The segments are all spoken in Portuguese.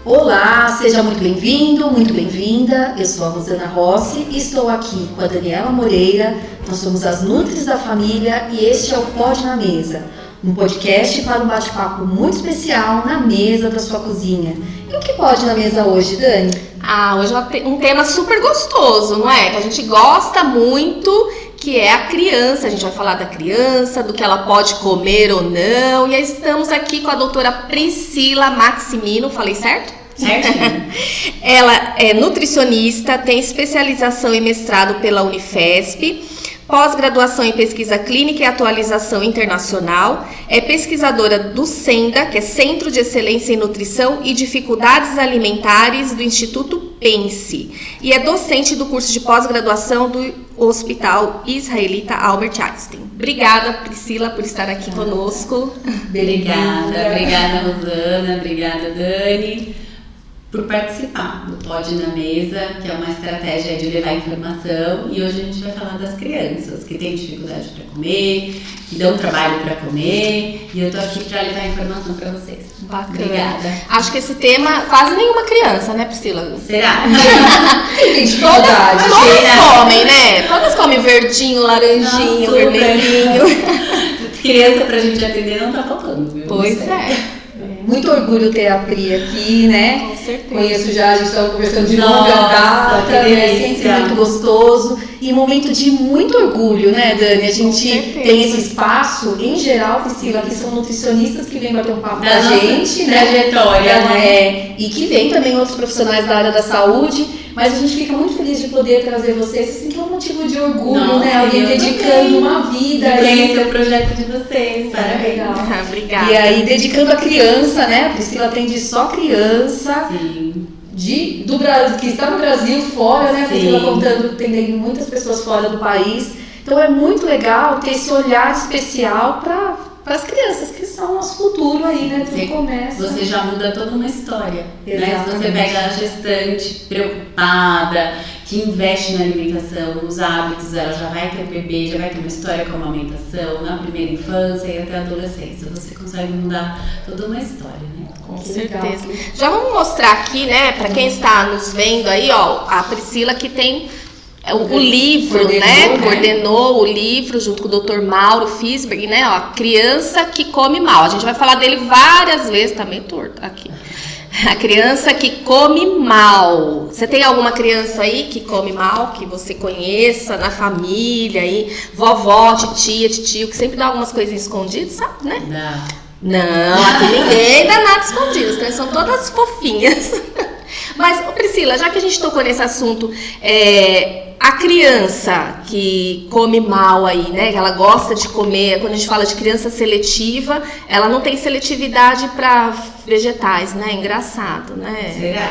Olá, seja muito bem-vindo, muito bem-vinda. Eu sou a Rosana Rossi e estou aqui com a Daniela Moreira. Nós somos as Nutris da Família e este é o Pod na Mesa, um podcast para um bate-papo muito especial na mesa da sua cozinha. E o que pode na mesa hoje, Dani? Hoje é um tema super gostoso, não é? Que a gente gosta muito, que é a criança. A gente vai falar da criança, do que ela pode comer ou não. E aí estamos aqui com a doutora Priscila Maximino, falei certo? Certo. Ela é nutricionista, tem especialização e mestrado pela Unifesp, pós-graduação em pesquisa clínica e atualização internacional, é pesquisadora do SENDA, que é Centro de Excelência em Nutrição e Dificuldades Alimentares do Instituto PENSE, e é docente do curso de pós-graduação do Hospital Israelita Albert Einstein. Obrigada, Priscila, por estar aqui conosco. Obrigada, Rosana, obrigada, Dani, por participar do Pod na Mesa, que é uma estratégia de levar informação, e hoje a gente vai falar das crianças que têm dificuldade para comer, que dão trabalho para comer, e eu tô aqui para levar informação para vocês. Bacana. Obrigada. Acho que esse tema quase nenhuma criança, né, Priscila? Será? Todas comem, né? Todas comem verdinho, laranjinho, vermelhinho. Criança pra gente atender não tá faltando, viu? Pois é. Muito orgulho ter a Pri aqui, né? Com certeza. Conheço já, a gente estava conversando de Nossa, longa data, que né? delícia. Sempre muito gostoso e um momento de muito orgulho, né, Dani? A gente certeza. tem esse espaço, em geral, Priscila, que são nutricionistas que vêm bater um papo com Da a nossa gente, né? trajetória, né? E que vem também outros profissionais da área da saúde, mas a gente fica muito feliz de poder trazer vocês, assim, que é um motivo de orgulho, Nossa, né? Alguém eu dedicando também. uma vida E aí. conhecer o projeto de vocês, parabéns. Legal. Obrigada. E aí, dedicando a criança, né? A Priscila atende só criança Sim. do Brasil, que está no Brasil, fora, né? A Priscila Sim. contando, atendendo muitas pessoas fora do país. Então é muito legal ter esse olhar especial para as crianças, que são o nosso futuro aí, né? Tudo começa. Você já muda toda uma história, né? Se Exatamente. você pega a gestante preocupada, que investe na alimentação, nos hábitos, ela já vai ter um bebê, já vai ter uma história com a amamentação, na primeira infância e até a adolescência. Você consegue mudar toda uma história, né? Com Que certeza. legal. Já vamos mostrar aqui, né, para quem está nos vendo aí, ó, a Priscila que tem o livro, coordenou o livro junto com o Dr. Mauro Fisberg, né, ó, a criança que come mal. A gente vai falar dele várias vezes, tá meio torto aqui. A criança que come mal. Você tem alguma criança aí que come mal, que você conheça na família aí? Vovó, titia, tio, que sempre dá algumas coisinhas escondidas, sabe, né? Não, aqui ninguém dá nada escondido, as crianças são todas fofinhas. Mas, Priscila, já que a gente tocou nesse assunto, a criança que come mal aí, né, que ela gosta de comer, quando a gente fala de criança seletiva, ela não tem seletividade para vegetais, né? Engraçado, né? Será?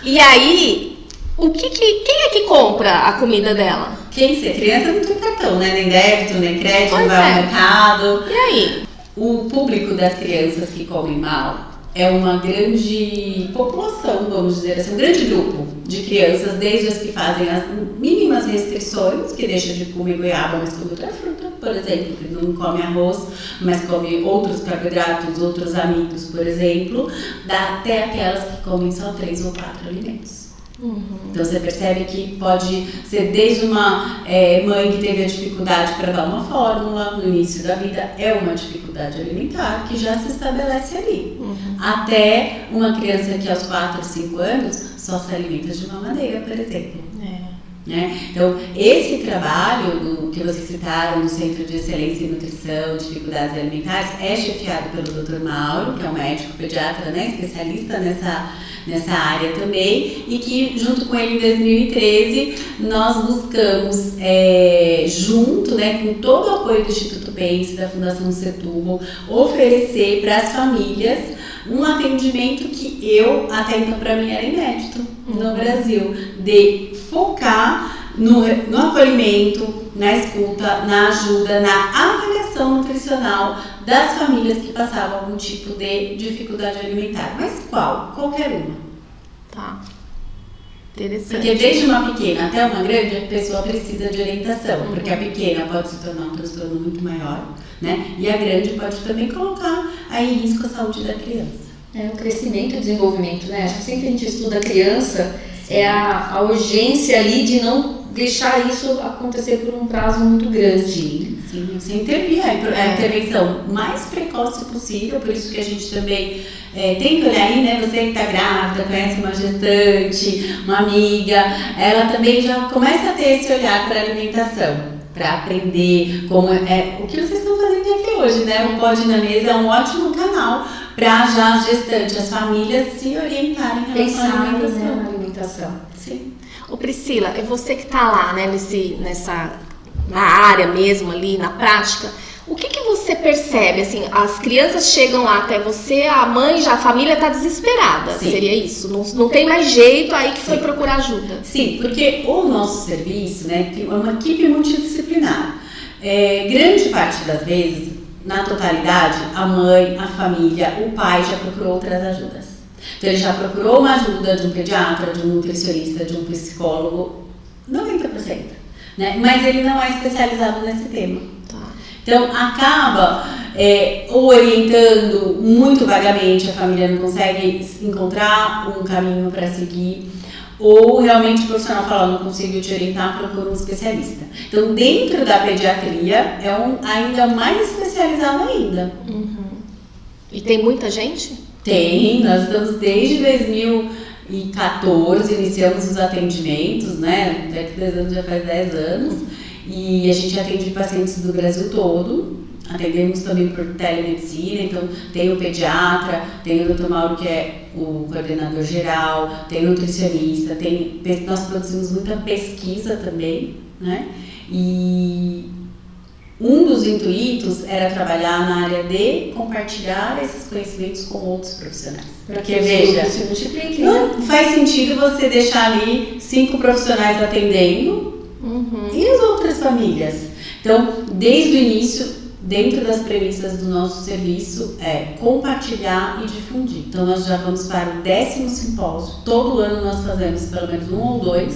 E aí, quem é que compra a comida dela? Quem ser? Criança não tem cartão, né? Nem débito, nem crédito, Pois não vai é. ao mercado. E aí? O público das crianças que comem mal é uma grande população, vamos dizer assim, um grande grupo de crianças, desde as que fazem as mínimas restrições, que deixa de comer goiaba, mas come outra fruta, por exemplo, que não come arroz, mas come outros carboidratos, outros amidos, por exemplo, até aquelas que comem só 3 ou 4 alimentos. Então você percebe que pode ser desde uma mãe que teve a dificuldade para dar uma fórmula no início da vida, é uma dificuldade alimentar que já se estabelece ali, até uma criança que aos 4, 5 anos só se alimenta de mamadeira, por exemplo. Né? Então, esse trabalho que vocês citaram no Centro de Excelência em Nutrição, Dificuldades Alimentares, é chefiado pelo Dr. Mauro, que é um médico pediatra, né, especialista nessa área também, e que junto com ele em 2013 nós buscamos, junto, né, com todo o apoio do Instituto PENSE, da Fundação Setúbal, oferecer para as famílias um atendimento que eu, até então, para mim era inédito no Brasil, de focar no acolhimento, na escuta, na ajuda, na avaliação nutricional das famílias que passavam algum tipo de dificuldade alimentar. Mas qual? Qualquer uma. Tá. Interessante. Porque desde uma pequena até uma grande, a pessoa precisa de orientação, porque a pequena pode se tornar um transtorno muito maior, né? E a grande pode também colocar aí em risco a saúde da criança. É o crescimento e o desenvolvimento, né? Sempre que a gente estuda a criança, é a urgência ali de não deixar isso acontecer por um prazo muito grande. Sim, você intervir, a intervenção mais precoce possível, por isso que a gente também tem que olhar aí, né? Você que está grávida, conhece uma gestante, uma amiga, ela também já começa a ter esse olhar para a alimentação, para aprender como o que vocês estão fazendo aqui hoje, né? O Pode na Mesa é um ótimo canal para já as gestantes, as famílias se orientarem em relação à alimentação. Na alimentação. Sim. Ô Priscila, é você que está lá, né, na área mesmo ali, na prática. O que você percebe, assim, as crianças chegam lá até você, a mãe, já a família está desesperada, Sim. seria isso? Não tem mais jeito, aí que foi procurar ajuda. Sim, porque o nosso serviço, né, é uma equipe multidisciplinar. Grande parte das vezes, na totalidade, a mãe, a família, o pai já procurou outras ajudas. Então ele já procurou uma ajuda de um pediatra, de um nutricionista, de um psicólogo, 90%, né? Mas ele não é especializado nesse tema. Tá. Então acaba orientando muito vagamente, a família não consegue encontrar um caminho para seguir, ou realmente o profissional fala, não consigo te orientar, procura um especialista. Então dentro da pediatria é ainda mais especializado ainda. Uhum. E tem muita gente? Tem, nós estamos desde 2014, iniciamos os atendimentos, né? Daqui a 10 anos já faz 10 anos. E a gente atende pacientes do Brasil todo. Atendemos também por telemedicina, então tem o pediatra, tem o Dr. Mauro, que é o coordenador geral, tem o nutricionista, nós produzimos muita pesquisa também, né? E um dos intuitos era trabalhar na área de compartilhar esses conhecimentos com outros profissionais. Porque, veja, se multiplique, não faz sentido você deixar ali 5 profissionais atendendo e as outras famílias. Então, desde o início, dentro das premissas do nosso serviço, é compartilhar e difundir. Então, nós já vamos para o 10º simpósio. Todo ano nós fazemos pelo menos 1 ou 2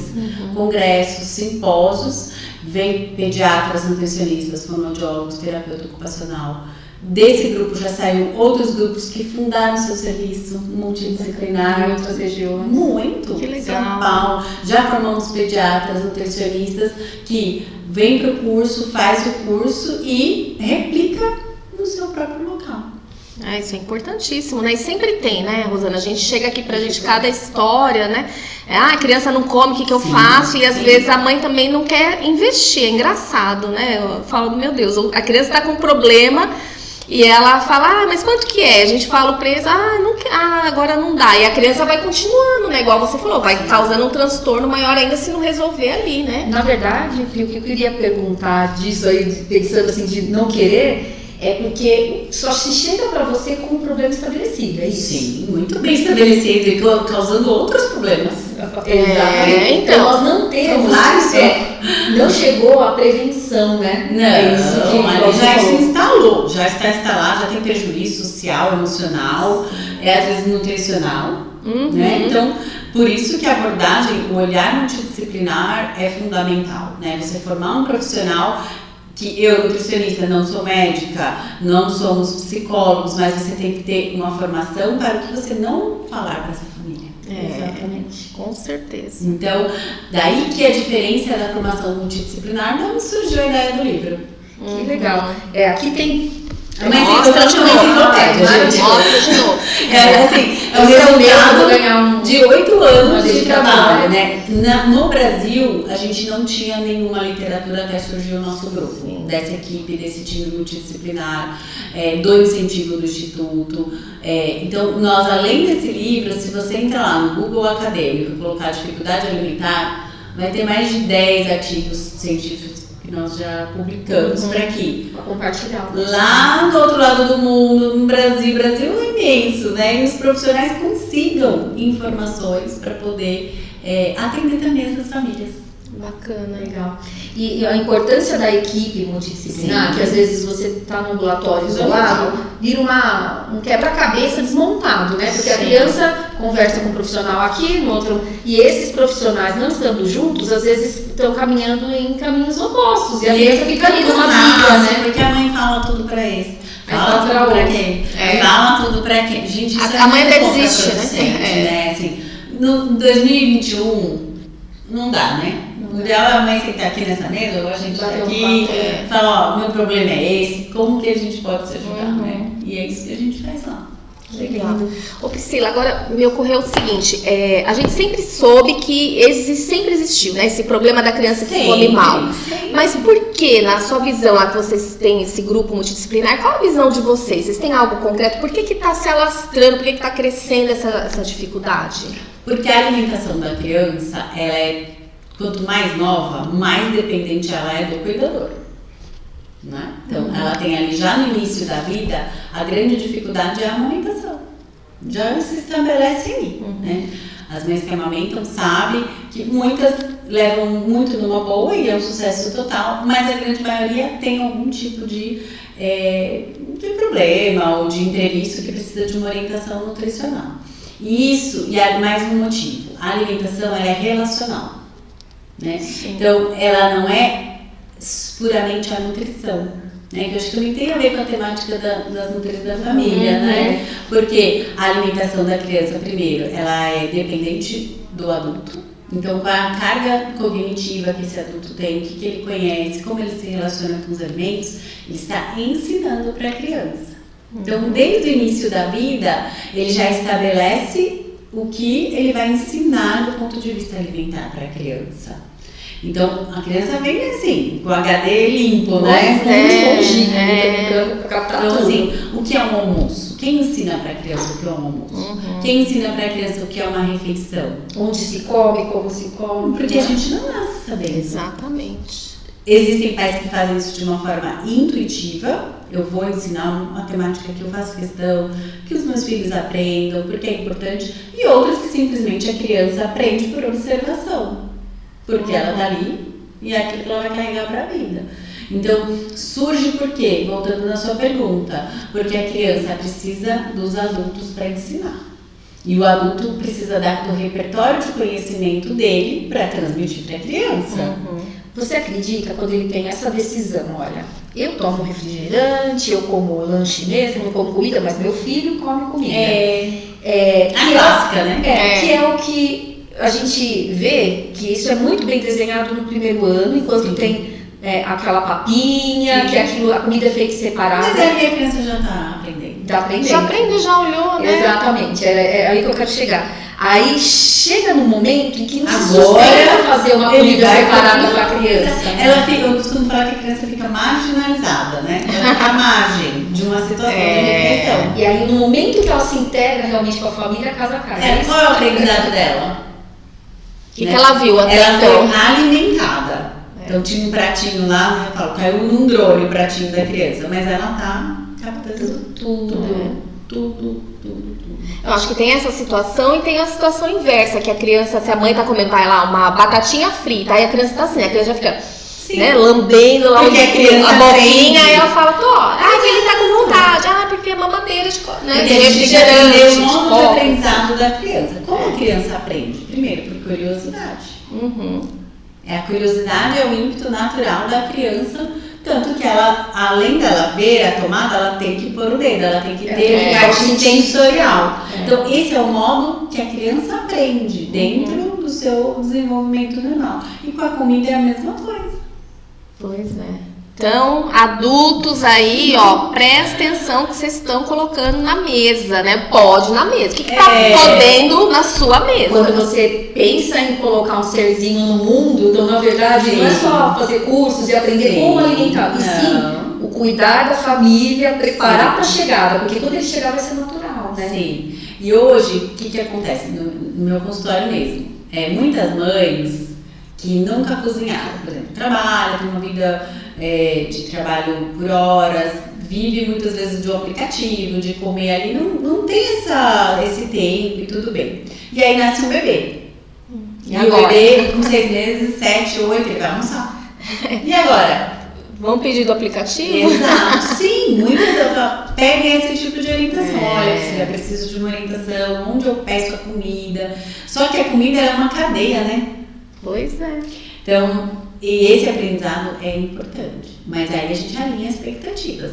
congressos, simpósios. Vem pediatras, nutricionistas, fonoaudiólogos, terapeuta ocupacional. Desse grupo já saíram outros grupos que fundaram seu serviço multidisciplinar em outras regiões. Muito. Que legal. São Paulo. Já formamos pediatras, nutricionistas que vêm para o curso, faz o curso e replica no seu próprio local. Isso é importantíssimo, né? E sempre tem, né, Rosana? A gente chega aqui pra gente cada história, né? A criança não come, o que eu faço? E às vezes a mãe também não quer investir. É engraçado, né? Eu falo, meu Deus, a criança tá com um problema e ela fala, mas quanto que é? A gente fala o preço, agora não dá. E a criança vai continuando, né? Igual você falou, vai causando um transtorno maior ainda se não resolver ali, né? Na verdade, o que eu queria perguntar disso aí, pensando assim, de não querer, é porque só se chega para você com um problema estabelecido, é isso? Sim, muito bem estabelecido e causando outros problemas. Exatamente. Então nós não temos, não chegou a prevenção, né? Não, isso já se instalou, já está instalado, já tem prejuízo social, emocional, às vezes nutricional, né? Então, por isso que a abordagem, o olhar multidisciplinar é fundamental, né? Você formar um profissional. Que eu, nutricionista, não sou médica, não somos psicólogos, mas você tem que ter uma formação para o que você não falar para essa família. Exatamente. Com certeza. Então, daí que a diferença da formação multidisciplinar não surgiu a ideia do livro. Que legal. Aqui tem... Mostra de novo. Mostra de novo. É o resultado de 8 anos de trabalho, né? No Brasil, a gente não tinha nenhuma literatura até surgir o nosso grupo, dessa equipe, desse time multidisciplinar, do incentivo do Instituto. Então, nós, além desse livro, se você entrar lá no Google Acadêmico e colocar dificuldade alimentar, vai ter mais de 10 artigos científicos que nós já publicamos para aqui. Para compartilhar. Lá do outro lado do mundo, no Brasil é imenso, né? E os profissionais consigam informações para poder atender também essas famílias. Bacana. Legal. E a importância da equipe multidisciplinar, que às vezes você está no ambulatório isolado, vira um quebra-cabeça desmontado, né? Porque a criança conversa com um profissional aqui, no outro, e esses profissionais não estando juntos, às vezes estão caminhando em caminhos opostos, e a criança fica ali numa briga, né? Porque a mãe fala tudo pra esse. Fala tudo pra quem? Fala tudo pra quem? Gente, isso a mãe até desiste, né? Assim, no 2021, não dá, né? O ideal é a mãe sentar aqui nessa mesa, ou a gente tá aqui, falar, ó, meu problema é esse, como que a gente pode se ajudar, né? E é isso que a gente faz lá. Legal. Ô Priscila, agora me ocorreu o seguinte, a gente sempre soube que sempre existiu, né, esse problema da criança que come mal. Sempre. Mas por que, na sua visão, lá que vocês têm esse grupo multidisciplinar, qual a visão de vocês? Vocês têm algo concreto? Por que está se alastrando, por que está crescendo essa dificuldade? Porque a alimentação da criança, ela é, quanto mais nova, mais dependente ela é do cuidador. Né? Então, ela tem ali já no início da vida, a grande dificuldade é a amamentação. Já se estabelece aí. Né? As mães que amamentam sabem que muitas levam muito numa boa e é um sucesso total, mas a grande maioria tem algum tipo de problema ou de imprevisto que precisa de uma orientação nutricional. Isso, e há mais um motivo, a alimentação ela é relacional. Né? Então, ela não é puramente a nutrição, né? Que eu acho que também tem a ver com a temática das nutrições da família, né? Porque a alimentação da criança, primeiro, ela é dependente do adulto. Então, com a carga cognitiva que esse adulto tem, o que ele conhece, como ele se relaciona com os alimentos, ele está ensinando para a criança. Então, desde o início da vida, ele já estabelece o que ele vai ensinar do ponto de vista alimentar para a criança. Então, a criança vem assim, com o HD limpo, né? Então, assim, o que é um almoço? Quem ensina para a criança o que é um almoço? Quem ensina para a criança o que é uma refeição? Onde se come, como se come. Porque a gente não nasce sabendo. Exatamente. Existem pais que fazem isso de uma forma intuitiva. Eu vou ensinar uma temática que eu faço questão, que os meus filhos aprendam, porque é importante. E outras que simplesmente a criança aprende por observação. Porque ela tá ali e é aquilo que ela vai carregar para a vida. Então, surge por quê? Voltando na sua pergunta. Porque a criança precisa dos adultos para ensinar. E o adulto precisa do repertório de conhecimento dele para transmitir para a criança. Você acredita quando ele tem essa decisão? Olha, eu tomo refrigerante, eu como lanche mesmo, não como comida, mas meu filho come comida. A clássica, né? Que é o que a gente vê que isso é muito bem desenhado no primeiro ano, enquanto tem aquela papinha, que a comida é feita separada. Mas aí a criança já está aprendendo. Tá aprendendo. Já aprende, já olhou, né? Exatamente, é aí que eu quero chegar. Aí chega no momento em que não se agora sustenta fazer uma comida separada para a criança. Eu costumo falar que a criança fica marginalizada, né? Ela fica à margem de uma situação de refeição. E aí no momento que ela se integra realmente com a família, a casa cai. Qual é o aprendizado dela? O que ela viu até ela então? Foi alimentada. Então tinha um pratinho lá, eu falo, caiu num drone o pratinho da criança, mas ela tá captando tudo. Eu acho que tem essa situação e tem a situação inversa, que a criança, se a mãe tá comendo lá uma batatinha frita, aí a criança tá assim, a criança já fica né, lambendo lá a boquinha, aí ela fala, que ele tá com vontade, porque é mamadeira de refrigerante. É o modo de aprendizado da criança. Como a criança aprende? Primeiro, por curiosidade. A curiosidade é o ímpeto natural da criança, tanto que ela, além dela ver a tomada, ela tem que pôr o dedo, ela tem que ter parte sensorial. Então, esse é o modo que a criança aprende dentro do seu desenvolvimento normal. E com a comida é a mesma coisa. Pois é. Então, adultos aí, presta atenção que vocês estão colocando na mesa, né? Pode na mesa. O que tá podendo na sua mesa? Quando você pensa em colocar um serzinho no mundo, então, na verdade, não é só fazer cursos e aprender como alimentar, e sim o cuidar da família, preparar para a chegada, porque quando ele chegar vai ser natural, né? Sim. E hoje, o que acontece no meu consultório mesmo? Muitas mães que nunca cozinharam, por exemplo, trabalham, tem uma vida de trabalho por horas, vive muitas vezes de um aplicativo, de comer ali, não tem esse tempo e tudo bem. E aí nasce um bebê. E o bebê com 6 meses, 7, 8, ele vai almoçar. E agora? Vamos pedir do aplicativo? Exato, sim, muitas pedem esse tipo de orientação. Olha, filha, preciso de uma orientação, onde eu peço a comida. Só que a comida é uma cadeia, né? Pois é. Então, e esse aprendizado é importante. Mas aí a gente alinha expectativas.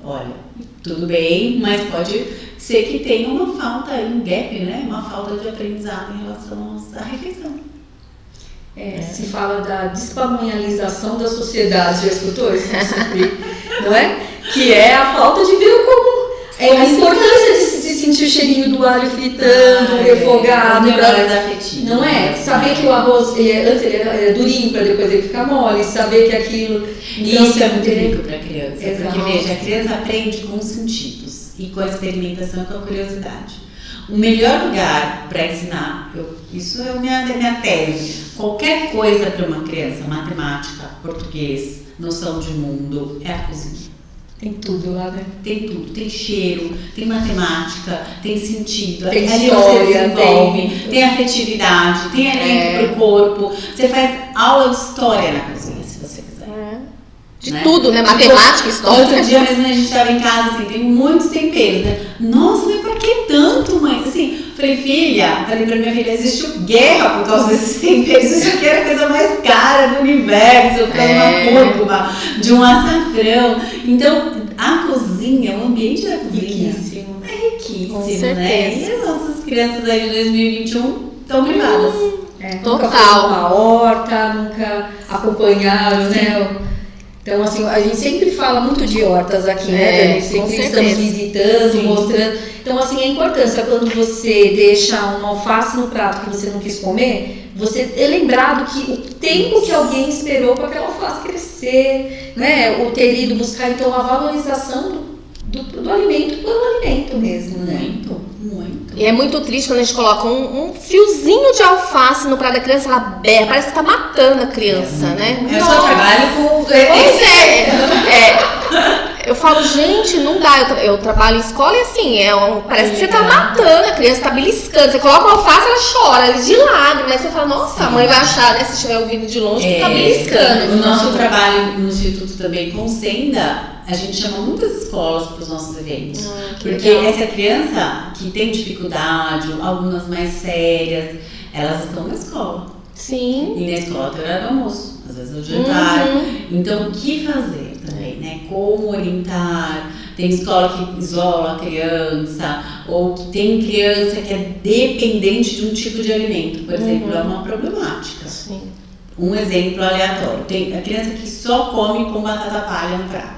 Olha, tudo bem, mas pode ser que tenha uma falta, um gap, né? Uma falta de aprendizado em relação à refeição. Se fala da despamonhalização da sociedade, já escutou isso? Não é? Que é a falta de ver o comum. É a importância de sentir o cheirinho do alho fritando, refogado. Memórias afetivas. Não é? Saber que o arroz, antes ele era durinho para depois ele ficar mole, saber que aquilo... Então, isso é muito rico para a criança. Exato. Porque, veja, a criança aprende com os sentidos e com a experimentação e com a curiosidade. O melhor lugar para ensinar, isso é minha tese, qualquer coisa para uma criança, matemática, português, noção de mundo, é a cozinha. Tem tudo lá, né? Tem tudo, tem cheiro, tem matemática, tem sentido, tem ali história, você desenvolve, tem afetividade, tem alimento para o corpo, você faz aula de história na cozinha, se você quiser. De tudo, né? Matemática, história. Outro dia mesmo a gente estava em casa, assim, tem muitos temperos, né? Nossa, mas por que tanto, mãe? Assim, falei pra minha filha, existe guerra por causa desses temperos, isso aqui era a coisa mais cara do universo, para uma cúrcuma, de um açafrão. Então, a cozinha, o ambiente da cozinha é riquíssimo, né? E as nossas crianças aí de 2021 estão privadas. Nunca foram uma horta, nunca acompanharam, né? Então, assim, a gente sempre fala muito de hortas aqui, né, Dani? Sempre estamos visitando, mostrando. Então, assim, a importância quando você deixa uma alface no prato que você não quis comer, você é lembrado que o tempo que alguém esperou para aquela alface crescer, né? Ou ter ido buscar, então, a valorização do alimento pelo alimento mesmo, né? Muito. E é muito triste quando a gente coloca um fiozinho de alface no prato da criança, ela berra, parece que tá matando a criança, né? Eu só trabalho com... Pois eu falo, gente, não dá. Eu trabalho em escola e assim, parece que você tá matando a criança, tá beliscando. Você coloca uma alface, ela chora, ela de lágrimas. Aí você fala, nossa, a mãe vai achar, né, se estiver ouvindo de longe, que tá beliscando. O nosso trabalho no Instituto também com Senda, a gente chama muitas escolas para os nossos eventos. Porque essa criança que tem dificuldade, algumas mais sérias, elas estão na escola. Sim. E na escola tem horário do almoço, às vezes é o jantar. Então, o que fazer também, né? Como orientar? Tem escola que isola a criança, ou que tem criança que é dependente de um tipo de alimento, por exemplo, é uma problemática. Sim. Um exemplo aleatório, tem a criança que só come com batata palha no prato.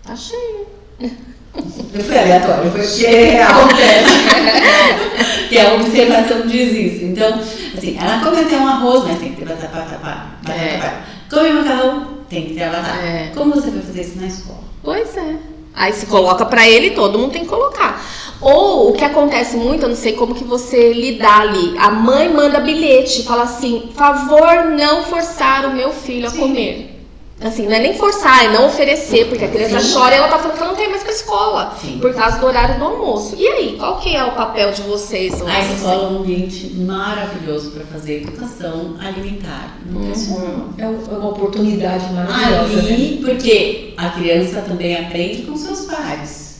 Tá cheio. Não foi aleatório, foi porque acontece. Que a observação diz isso. Então, assim, ela come até um arroz, mas tem que ter batata palha. Come macarrão, tem que ter a batata. Como você vai fazer isso na escola? Pois é. Aí se coloca pra ele, todo mundo tem que colocar. Ou o que acontece muito, eu não sei como que você lidar ali. A mãe manda bilhete, fala assim, favor não forçar o meu filho a comer. Assim, não é nem forçar, é não oferecer, porque a criança chora e ela tá falando que ela não tem mais pra escola, por causa do horário do almoço. E aí, qual que é o papel de vocês? A escola é um ambiente maravilhoso para fazer educação alimentar, nutricional. É uma oportunidade maravilhosa. Ali, porque a criança também aprende com seus pais.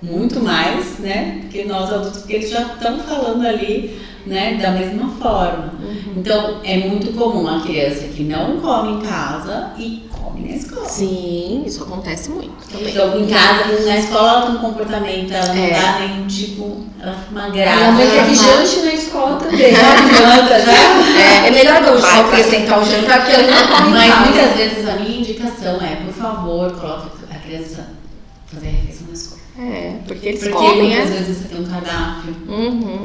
Muito mais, né? Porque nós adultos, porque eles já estão falando ali, né, da mesma forma. Então, é muito comum a criança que não come em casa e come na escola. Sim, isso acontece muito também. Então, em casa, na escola, ela tem um comportamento, ela não dá nenhum tipo, ela fica uma graça. A mãe quer que jante na escola também. É melhor não só acrescentar o jantar, porque ela não come. Mas muitas vezes a minha indicação é, por favor, coloque a criança fazer a refeição na escola. Porque eles comem, muitas vezes você tem um cardápio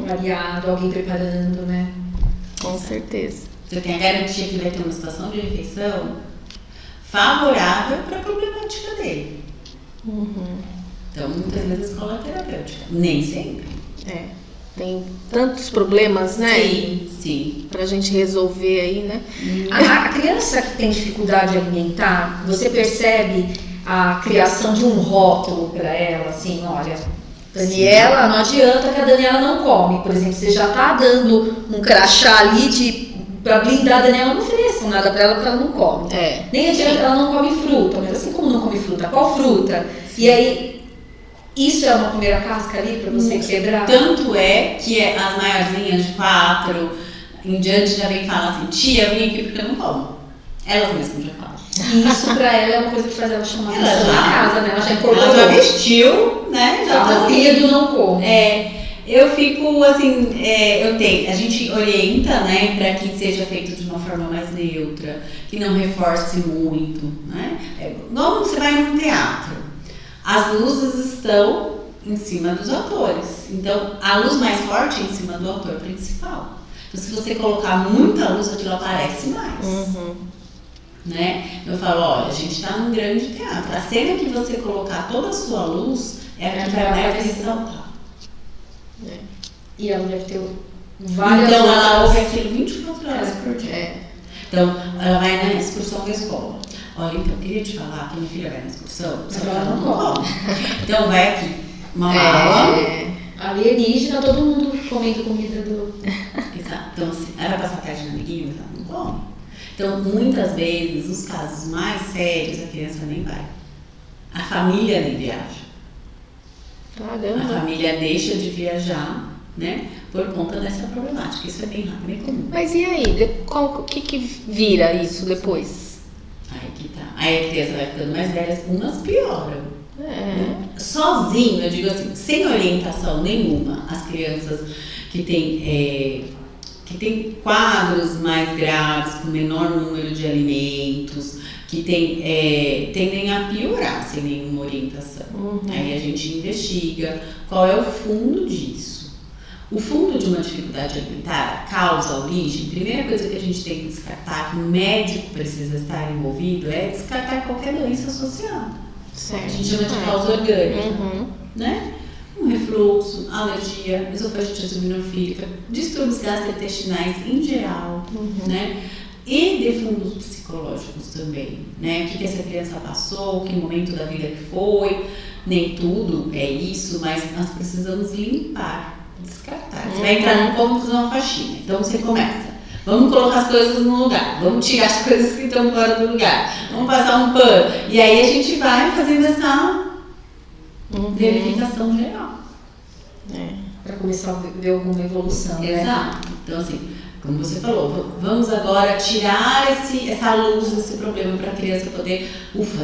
variado, alguém preparando, né? Com certeza. Você tem a garantia que vai ter uma situação de refeição favorável para a problemática dele. Então, muitas vezes a escola é terapêutica. Nem sempre. Tem tantos problemas, né? Sim. Pra gente resolver aí, né? A criança que tem dificuldade alimentar, você percebe a criação de um rótulo para ela, assim, olha, Daniela, não adianta que a Daniela não come, por exemplo, você já tá dando um crachá ali de pra blindar a Daniela, não ofereçam nada pra ela porque ela não come. Nem adianta, ela não come fruta, mas assim como não come fruta, qual fruta? E aí, isso é uma primeira casca ali pra você quebrar? Tanto é que as maiorzinhas de 4 em diante já vem falar assim, tia, eu vim aqui porque eu não como. Elas mesmas já falam. E isso pra ela é uma coisa que faz ela chamar Ela atenção já- em casa, né? Ela já incorporou. Ela já vestiu, né? Já tá Roupinha do não como. Eu fico assim, a gente orienta, né, para que seja feito de uma forma mais neutra, que não reforce muito, né? Igual você vai num teatro, as luzes estão em cima dos atores, então a luz mais forte é em cima do ator principal. Então, se você colocar muita luz, aquilo aparece mais. Né? Eu falo, olha, a gente está num grande teatro, a cena que você colocar toda a sua luz é a que vai mais ressaltar. E ela deve ter várias Então ela outras- ouve aquilo 24 horas por dia. Então ela vai na excursão da escola. Olha, então eu queria te falar que minha filha vai na excursão, só que ela não come. Então vai aqui, uma mala. Alienígena, todo mundo comendo comida do... Exato. Então assim, ela vai passar a tarde na amiguinha, mas ela não come. Então muitas vezes, os casos mais sérios, a criança nem vai. A família nem viaja. A Caramba. família deixa de viajar, né, por conta dessa problemática. Isso é bem rápido, bem comum. Mas e aí? O que vira isso depois? Aí que tá. Aí a criança vai ficando mais velha, umas pioram. Sozinho, eu digo assim, sem orientação nenhuma, as crianças que têm quadros mais graves, com menor número de alimentos, que tendem a piorar sem nenhuma orientação. Aí a gente investiga qual é o fundo disso. O fundo de uma dificuldade alimentar, causa, origem, primeira coisa que a gente tem que descartar, que o médico precisa estar envolvido, é descartar qualquer doença associada. Certo. A gente chama de causa orgânica, né? Um refluxo, alergia, esofagite eosinofílica, distúrbios gastrointestinais em geral, né? E de fundos psicológicos também, né? O que essa criança passou, que momento da vida que foi, nem tudo é isso, mas nós precisamos limpar, descartar. Você vai entrar no ponto de fazer uma faxina, então você começa. Vamos colocar as coisas no lugar, vamos tirar as coisas que estão fora do lugar, vamos passar um pano. E aí a gente vai fazendo essa verificação geral. Pra começar a ver alguma evolução, né? Exato. Então, assim, como você falou, vamos agora tirar essa luz, esse problema para a criança poder,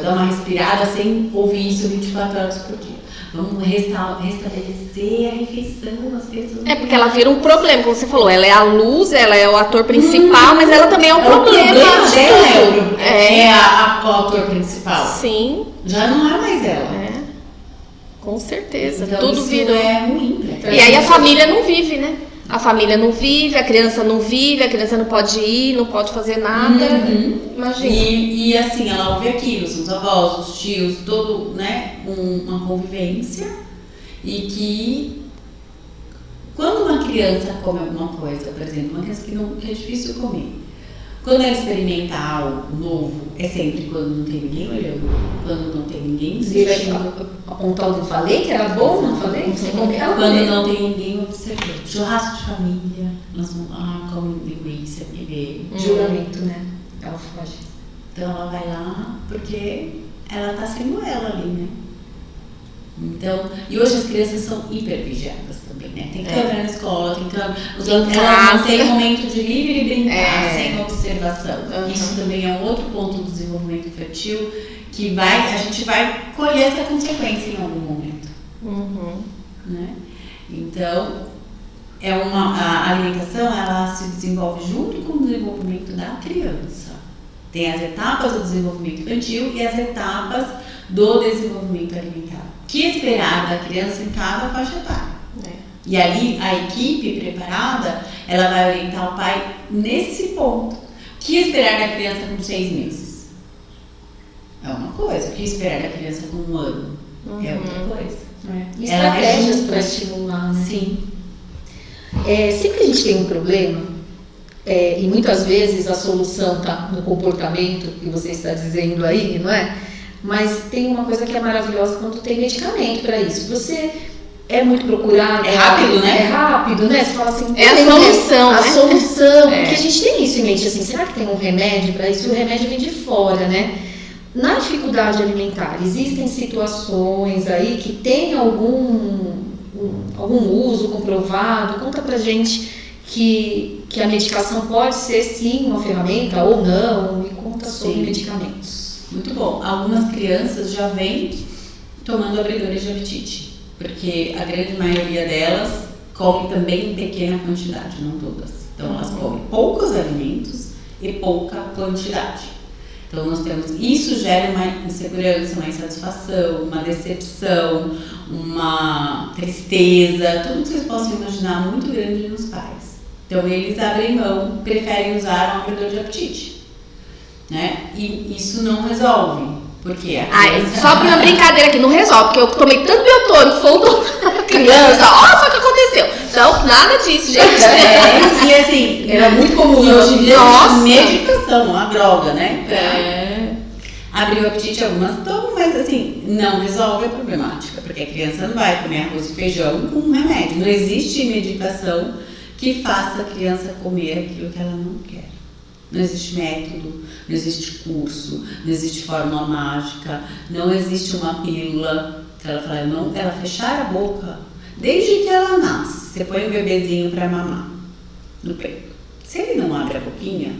dar uma respirada sem ouvir isso 24 horas por dia. Vamos restabelecer a refeição, as crianças. Porque ela vira um problema, como você falou, ela é a luz, ela é o ator principal, mas ela também é um problema de tudo. É o ator principal. Sim. Já não é mais ela. Com certeza. Então, Tudo isso virou. é ruim. E aí a família não vive, né? A família não vive, a criança não vive, a criança não pode ir, não pode fazer nada. Imagina. E assim, ela ouve aquilo, os avós, os tios, todo, né, uma convivência. E que quando uma criança come alguma coisa, por exemplo, uma criança que é difícil comer, quando ela experimenta algo novo, é sempre quando não tem ninguém olhando, quando não tem ninguém assistindo. Apontar o dedo, falei que era bom, não falei? Você come, ela Quando come. não tem ninguém observando. Churrasco de família, nós vamos, come linguiça, porque Julgamento, né? Ela foge. então ela vai lá porque ela tá sendo ela ali, né? Então, e hoje as crianças são hiper vigiadas também, né? Tem câmera na escola, tem câmera. Elas não têm momento de livre brincar, sem observação. Isso também é um outro ponto do desenvolvimento infantil que a gente vai colher essa consequência em algum momento. Né? Então, a alimentação, ela se desenvolve junto com o desenvolvimento da criança. Tem as etapas do desenvolvimento infantil e as etapas do desenvolvimento alimentar. O que esperar da criança em cada faixa etária? E ali, a equipe preparada, ela vai orientar o pai nesse ponto. O que esperar da criança com 6 meses? É uma coisa. O que esperar da criança com 1 ano? É outra coisa. E estratégias para estimular, né? Sim. Sempre que a gente tem um problema, e muitas vezes a solução está no comportamento que você está dizendo aí, não é? Mas tem uma coisa que é maravilhosa quando tem medicamento para isso. Você é muito procurado. É rápido, né? É rápido, né? Você fala assim... É a solução, né? A solução. Porque a gente tem isso em mente, assim, será que tem um remédio para isso? O remédio vem de fora, né? Na dificuldade alimentar, existem situações aí que tem algum uso comprovado? Conta pra gente que a medicação pode ser sim uma ferramenta ou não. Me conta sobre medicamentos. Muito bom. Algumas crianças já vêm tomando abridores de apetite, porque a grande maioria delas come também em pequena quantidade, não todas. Então elas comem poucos alimentos e pouca quantidade. Então nós temos, isso gera uma insegurança, uma insatisfação, uma decepção, uma tristeza, tudo que vocês possam imaginar muito grande nos pais. Então eles abrem mão, preferem usar um abridor de apetite, né? E isso não resolve, porque a criança... Só por uma brincadeira aqui, não resolve, porque eu tomei tanto biotônico, faltou criança, olha só o que aconteceu. Então, nada disso, gente. E assim, era muito comum hoje em dia medicação, uma droga, né? Abrir o apetite, algumas tomam, mas assim, não resolve a problemática, porque a criança não vai comer arroz e feijão com um remédio. Não existe medicação que faça a criança comer aquilo que ela não quer. Não existe método, não existe curso, não existe fórmula mágica, não existe uma pílula que ela fala, não, ela fechar a boca, desde que ela nasce, você põe o bebezinho para mamar no peito. Se ele não abre a boquinha,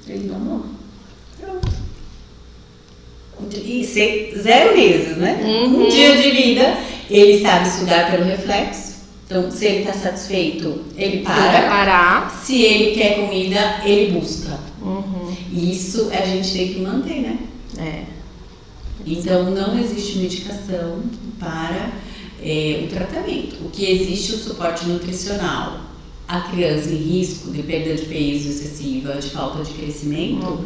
ele não mama. Pronto. E 0 meses, né? Um dia de vida, ele sabe estudar pelo reflexo. Então, se ele está satisfeito, ele para. Vai parar. Se ele quer comida, ele busca. Isso a gente tem que manter, né? Então, não existe medicação para o tratamento. O que existe é o suporte nutricional. A criança em risco de perda de peso excessiva, de falta de crescimento,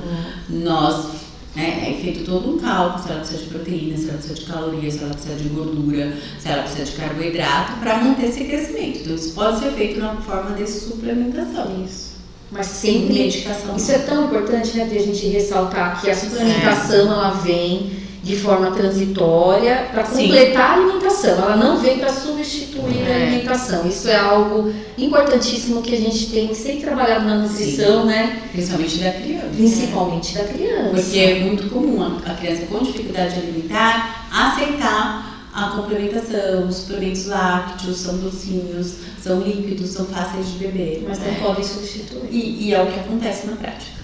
é feito todo um cálculo se ela precisa de proteína, se ela precisa de calorias, se ela precisa de gordura, se ela precisa de carboidrato para manter esse crescimento. Então, isso pode ser feito na forma de suplementação. Isso. Mas sempre medicação. Isso é tão importante, né, de a gente ressaltar que a suplementação ela vem de forma transitória para completar a alimentação. Ela não vem para substituir a alimentação. Isso é algo importantíssimo que a gente tem sempre trabalhado na nutrição, né? Principalmente da criança. Principalmente da criança. Porque é muito comum a criança com dificuldade alimentar aceitar a complementação, os suplementos lácteos, são docinhos, são líquidos, são fáceis de beber. Mas não podem substituir. E é o que acontece na prática.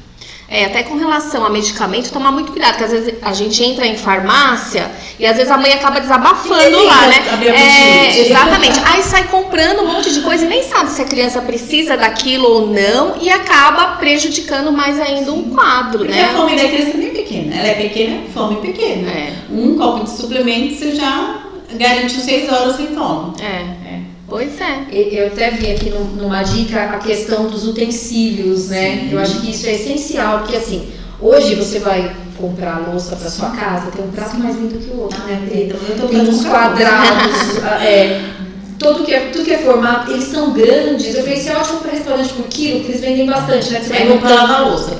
Até com relação a medicamento, tomar muito cuidado, porque às vezes a gente entra em farmácia e às vezes a mãe acaba desabafando lá, né? Exatamente. Aí sai comprando um monte de coisa e nem sabe se a criança precisa daquilo ou não e acaba prejudicando mais ainda um quadro, porque né? A fome da criança nem é pequena, ela é pequena, fome pequena. Um copo de suplemento você já garante 6 horas sem fome. Pois é. Eu até vi aqui numa dica a questão dos utensílios, né? Sim. Eu acho que isso é essencial, porque assim, hoje você vai comprar louça para sua casa, tem um prato mais lindo que o outro, né? Tem uns quadrados, tudo que é formato, eles são grandes. Eu falei, isso é ótimo para restaurante por quilo, porque eles vendem bastante, né? Você vai comprar lavar louça.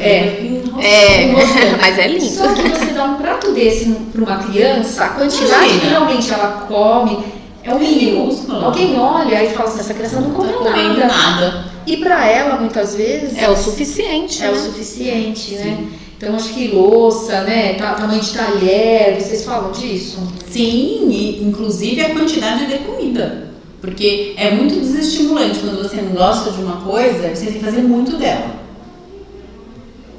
Mas é lindo. Só que você dá um prato desse para uma criança, a quantidade que realmente ela come é o mínimo. Alguém olha e fala assim, essa criança não comeu nada. E para ela, muitas vezes... É o suficiente. É o suficiente, né? Então, acho que louça, né? Tamanho de talher, vocês falam disso? Sim, e inclusive a quantidade de comida. Porque é muito desestimulante quando você não gosta de uma coisa, você tem que fazer muito dela.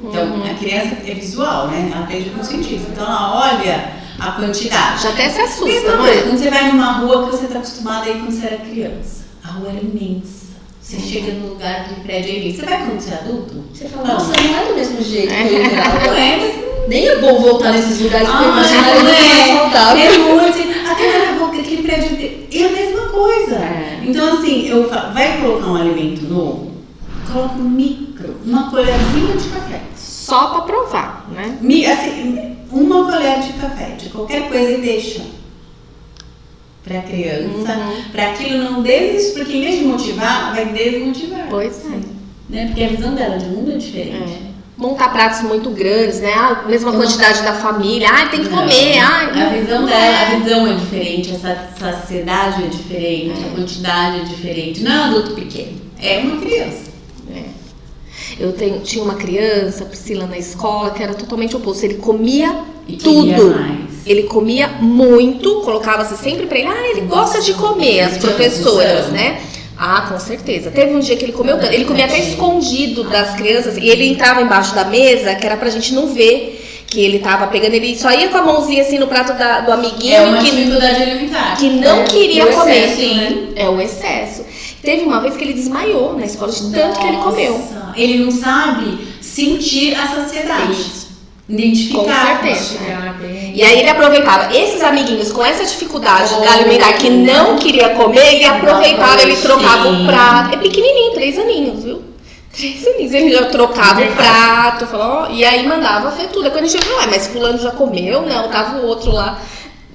Então, a criança é visual, né? Ela aprende com sentido. Então, ela olha a quantidade. Já até se assusta, não é? Quando você vai numa rua que você está acostumada aí quando você era criança. A rua era imensa. Você chega no lugar de prédio aí. Você vai quando você é adulto? Você fala, nossa, não é do mesmo jeito. Não é, mas... Nem é bom voltar nesses lugares porque imaginar é mais saudável. É muito. Aquele prédio inteiro. É a mesma coisa. Então, assim, vai colocar um alimento novo? Coloca uma colherzinha de café. Só para provar, né? Assim, uma colher de café, de qualquer coisa e deixa para a criança, para aquilo não desistir, porque em vez de motivar, vai desmotivar. Pois é. Né? Porque a visão dela de mundo é diferente. montar pratos muito grandes, né? A mesma quantidade da família. Tem que comer. A visão dela, a visão é diferente, essa saciedade é diferente, a quantidade é diferente. Não é um adulto pequeno, é uma criança. Eu tinha uma criança, Priscila, na escola, que era totalmente oposto. Ele comia E tudo. queria mais. Ele comia muito, colocava-se sempre pra ele. Ele gosta de comer, as professoras, né? Com certeza. Teve um dia que ele comeu tanto. Ele comia até escondido das crianças. E ele entrava embaixo da mesa, que era pra gente não ver que ele tava pegando. Ele só ia com a mãozinha assim no prato do amiguinho. É uma dificuldade alimentar. Que não queria comer. Excesso, né? É o excesso. Teve uma vez que ele desmaiou na escola de tanto que ele comeu. Ele não sabe sentir a saciedade. Identificar. Com certeza. E aí ele aproveitava esses amiguinhos com essa dificuldade alimentar que não queria comer, ele aproveitava, ele trocava o prato. É pequenininho, 3 aninhos, viu? 3 aninhos. Ele já trocava o prato, falou, e aí mandava ver tudo. Aí quando a gente falou, mas fulano já comeu? Não, tava o outro lá.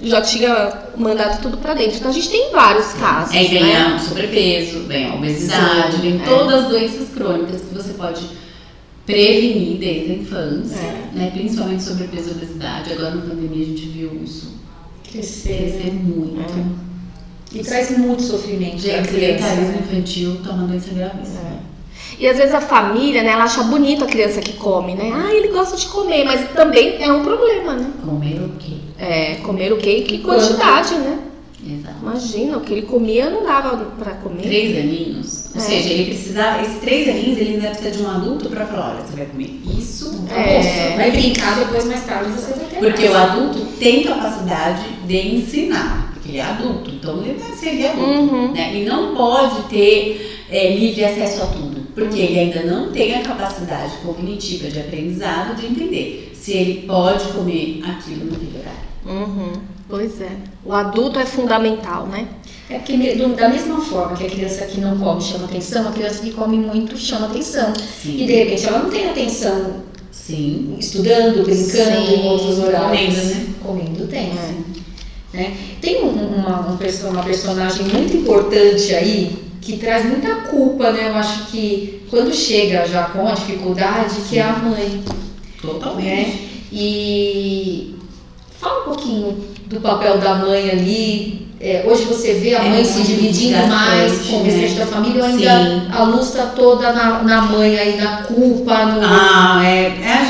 Já tinha mandado tudo pra dentro. Então a gente tem vários casos. Aí vem o sobrepeso, vem a obesidade, vem todas as doenças crônicas que você pode prevenir desde a infância, né? Principalmente sobrepeso e obesidade. Agora na pandemia a gente viu isso crescer muito. E traz muito sofrimento. Gente, sedentarismo infantil tá uma doença gravíssima. E às vezes a família, né, ela acha bonito a criança que come, né? Ele gosta de comer, mas também é um problema, né? Comer o quê? Comer o quê e que quantidade, né? Exato. Imagina, o que ele comia não dava pra comer. 3 aninhos. Ou seja, ele precisava, esses 3 aninhos, ele ainda precisa de um adulto pra falar, olha, você vai comer isso, vai brincar, depois mais tarde você vai ter porque mais. o adulto tem capacidade de ensinar, porque ele é adulto, então ele vai ser adulto, né? Ele não pode ter livre acesso a tudo, porque ele ainda não tem a capacidade cognitiva de aprendizado de entender se ele pode comer aquilo naquele horário. Pois é. O adulto é fundamental, né? É porque da mesma forma que a criança que não come chama atenção, a criança que come muito chama atenção. Sim. E de repente ela não tem atenção Sim. estudando, brincando em outros horários. Comendo, né? Comendo tem, né? Tem uma personagem muito importante aí que traz muita culpa, né? Eu acho que quando chega já com a dificuldade, que é a mãe. Totalmente. Né? E fala um pouquinho do papel da mãe ali. Hoje você vê a mãe se dividindo mais com o restante da família, ou ainda a luz está toda na mãe aí, na culpa, a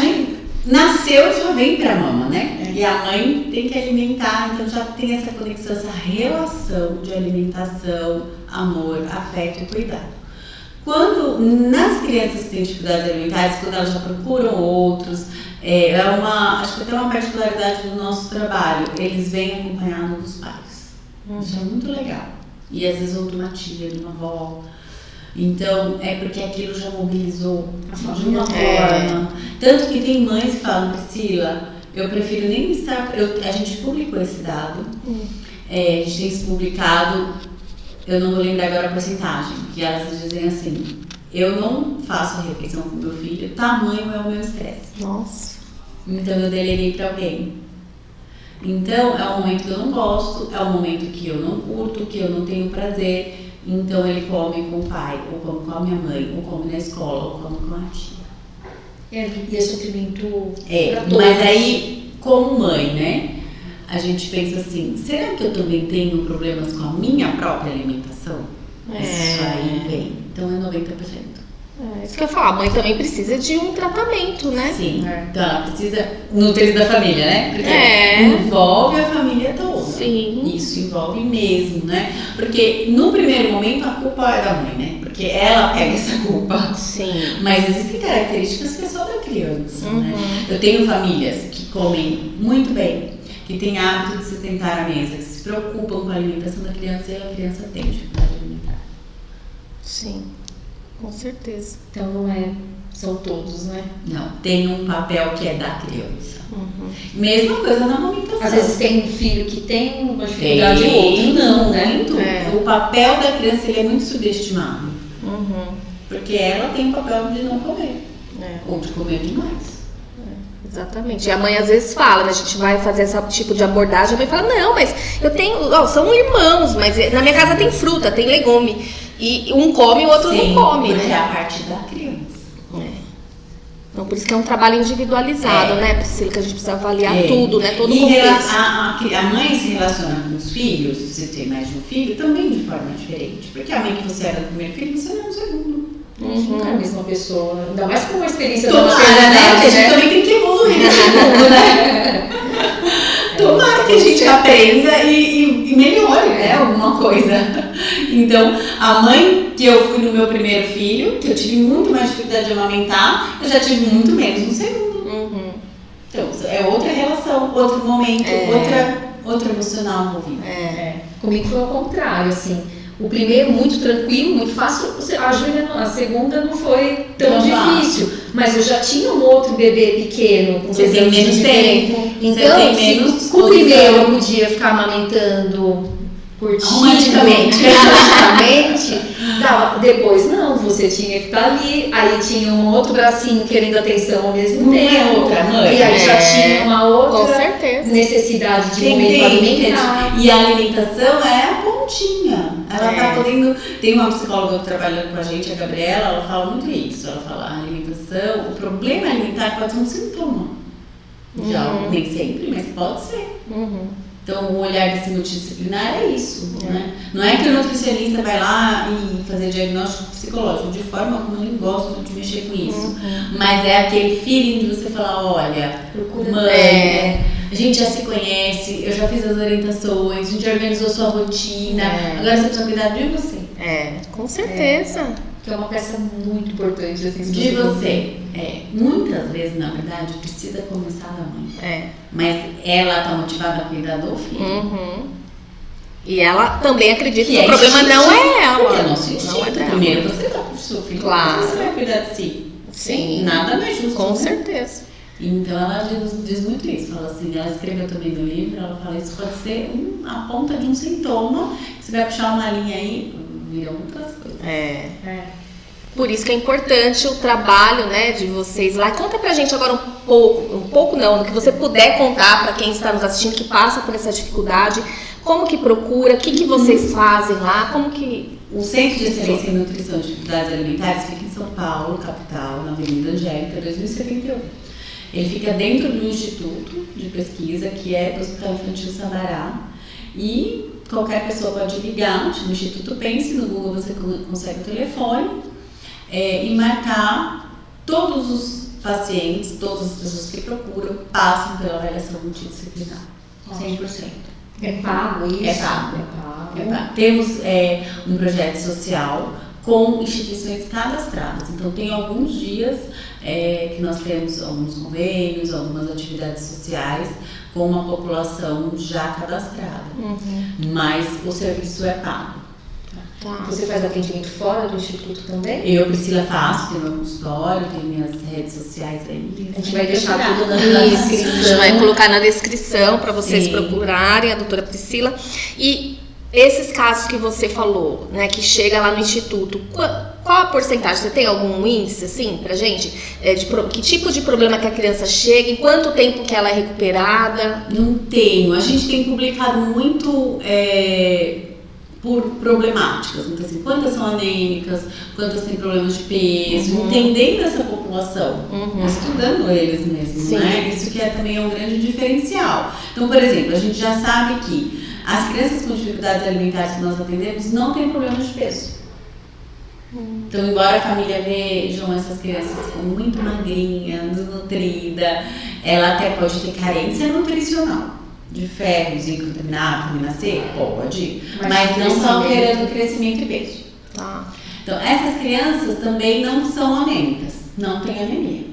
gente nasceu e já vem pra mama, né? E a mãe tem que alimentar, então já tem essa conexão, essa relação de alimentação, amor, afeto e cuidado. Quando nas crianças que têm dificuldades alimentares, quando elas já procuram outros, acho que até uma particularidade do nosso trabalho, eles vêm acompanhados dos pais. Isso é muito legal. E às vezes ou de uma tia, de uma avó. Então, é porque aquilo já mobilizou de uma forma. Tanto que tem mães que falam, Priscila, eu prefiro nem estar... a gente publicou esse dado. A gente tem isso publicado, eu não vou lembrar agora a porcentagem, que elas dizem assim, eu não faço a refeição com meu filho, tamanho é o meu estresse. Nossa. Então eu delegei para alguém. Então é um momento que eu não gosto, é um momento que eu não curto, que eu não tenho prazer. Então ele come com o pai, ou come com a minha mãe, ou come na escola, ou come com a tia. E é sofrimento pra todos. Mas aí, como mãe, né? A gente pensa assim, será que eu também tenho problemas com a minha própria alimentação? Isso aí vem. Então é 90%. Isso que eu ia falar, a mãe também precisa de um tratamento, né? Sim, então ela precisa nutrir da família, né? Porque envolve a família toda. Sim. Isso envolve mesmo, né? Porque no primeiro momento a culpa é da mãe, né? Porque ela pega essa culpa. Sim. Mas existem características que é só da criança, né? Eu tenho famílias que comem muito bem, que têm hábito de se sentar à mesa, que se preocupam com a alimentação da criança e a criança tem dificuldade alimentar. Sim. Com certeza. Então são todos, né? Não, tem um papel que é da criança. Mesma coisa na amamentação. Às vezes tem um filho que tem uma dificuldade e o outro não, né? Muito. O papel da criança ele é muito subestimado. Porque ela tem o papel de não comer. Ou de comer demais. Exatamente. E a mãe às vezes fala, né? A gente vai fazer esse tipo de abordagem, a mãe fala, não, mas eu tenho, são irmãos, mas na minha casa tem fruta, tem legume. E um come e o outro não come, porque né? é a parte da criança. Então, por isso que é um trabalho individualizado, né, Priscila? Que a gente precisa avaliar tudo, né? Todo o E contexto. a mãe se relaciona com os filhos, se você tem mais de um filho, também de forma diferente. Porque a mãe que você era do primeiro filho, você não é no segundo. Nunca é a mesma pessoa. Ainda mais com uma experiência Tomara, né? Porque a gente também tem que evoluir nesse mundo, né? Tomara que a gente aprenda e melhore, né? Alguma coisa. Então, a mãe que eu fui no meu primeiro filho, que eu tive muito mais dificuldade de amamentar, eu já tive muito menos no segundo. Então, é outra relação, outro momento, outra emocional envolvida. Comigo foi ao contrário, assim. O primeiro muito tranquilo, muito fácil. A Júlia, a segunda não foi tão difícil. Mas eu já tinha um outro bebê pequeno, com 2 anos de tempo. Então, se com o primeiro eu podia ficar amamentando romanticamente, depois não, você tinha que estar ali, aí tinha um outro bracinho querendo atenção ao mesmo tempo, e aí já tinha uma outra necessidade de momento alimentar. E a alimentação é a pontinha. Ela tá podendo. Tem uma psicóloga que trabalha com a gente, a Gabriela, ela fala muito isso. Ela fala, a alimentação, o problema alimentar pode ser um sintoma. Já, nem sempre, mas pode ser. Então, o olhar desse multidisciplinar é isso, né? Não é que o nutricionista vai lá e fazer diagnóstico psicológico, de forma alguma eu nem gosto de mexer com isso. Mas é aquele feeling de você falar, olha, mãe, a gente já se conhece, eu já fiz as orientações, a gente já organizou sua rotina, agora você precisa cuidar de você. Com certeza. Que é uma peça muito importante, assim, de você. Muitas vezes, na verdade, precisa começar da mãe. Mas ela tá motivada a cuidar do filho. E ela também acredita que o problema não é ela. Porque é nosso instinto. Primeiro você tá com o seu filho, claro. Você vai cuidar de si. Sim. Nada mais justo. Com né? certeza. Então ela diz muito isso. Fala assim, ela escreveu também no livro, ela fala, isso pode ser a ponta de um sintoma. Você vai puxar uma linha aí, viram outras coisas. Por isso que é importante o trabalho, né, de vocês lá. Conta pra gente agora um pouco não, no que você puder contar pra quem está nos assistindo que passa por essa dificuldade, como que procura, o que vocês fazem lá, como que... O Centro de Excelência em Nutrição e Dificuldades Alimentares fica em São Paulo, capital, na Avenida Angélica, 2071. Ele fica dentro do Instituto de Pesquisa, que é do Hospital Infantil Sabará, e qualquer pessoa pode ligar no Instituto Pense, no Google você consegue o telefone, e marcar. Todos os pacientes, todas as pessoas que procuram, passam pela avaliação multidisciplinar. 100%. É pago isso? É pago. Temos um projeto social com instituições cadastradas. Então, tem alguns dias que nós temos alguns convênios, algumas atividades sociais com uma população já cadastrada. Mas o serviço é pago. Você faz atendimento fora do Instituto também? Eu, Priscila, faço, tenho meu consultório, tenho minhas redes sociais aí. A gente vai deixar tudo na descrição. A gente vai colocar na descrição para vocês procurarem a doutora Priscila. E esses casos que você falou, né, que chega lá no Instituto, qual a porcentagem? Você tem algum índice, assim, pra gente? Que tipo de problema que a criança chega? Em quanto tempo que ela é recuperada? Não tenho. A gente tem publicado muito... por problemáticas, então assim, quantas são anêmicas, quantas têm problemas de peso, entendendo essa população, estudando eles mesmos, né? Isso que também um grande diferencial. Então, por exemplo, a gente já sabe que as crianças com dificuldades alimentares que nós atendemos não têm problemas de peso. Então, embora a família vejam essas crianças como muito magrinha, desnutrida, ela até pode ter carência nutricional. De ferro, zinco, vitamina C, pode, mas não são querendo crescimento e peso. Então, essas crianças também não são anêmicas, não têm anemia,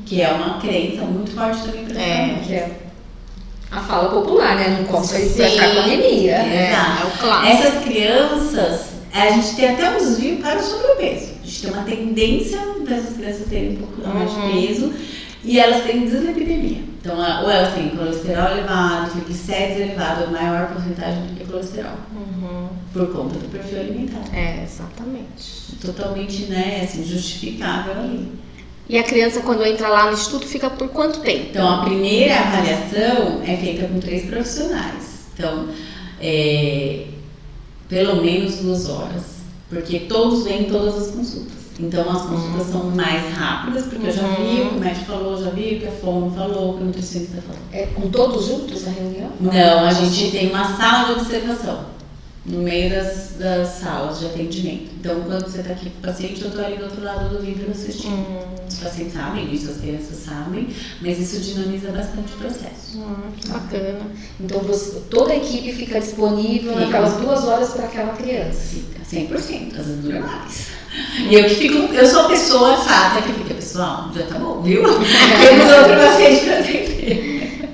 que é uma crença muito forte também para as que é a fala popular, né? Não consegue ficar com anemia. Exato. É o clássico. Essas crianças, a gente tem até um desvio para o sobrepeso. A gente tem uma tendência dessas crianças terem um pouco mais de peso e elas têm dislipidemia. Então, ou elas têm colesterol elevado, triglicérides elevado, maior porcentagem do que colesterol. Por conta do perfil alimentar. Exatamente. Totalmente, né, assim, justificável ali. E a criança, quando entra lá no instituto, fica por quanto tempo? Então, a primeira avaliação é feita com 3 profissionais. Então, pelo menos 2 horas. Porque todos vêm em todas as consultas. Então as consultas são mais rápidas, porque eu já vi o que o médico falou, já vi o que a fono falou, o que o nutricionista falou. É com todos juntos a reunião? Não, a gente tem uma sala de observação no meio das salas de atendimento. Então, quando você está aqui com o paciente, eu estou ali do outro lado do vidro assistindo. Os pacientes sabem disso, as crianças sabem, mas isso dinamiza bastante o processo. Que bacana. Então toda a equipe fica disponível naquelas 2 horas para aquela criança. Fica 100%, às vezes dura mais. E eu sou a pessoa chata que fica, pessoal, já tá bom, viu? Temos outro paciente para atender.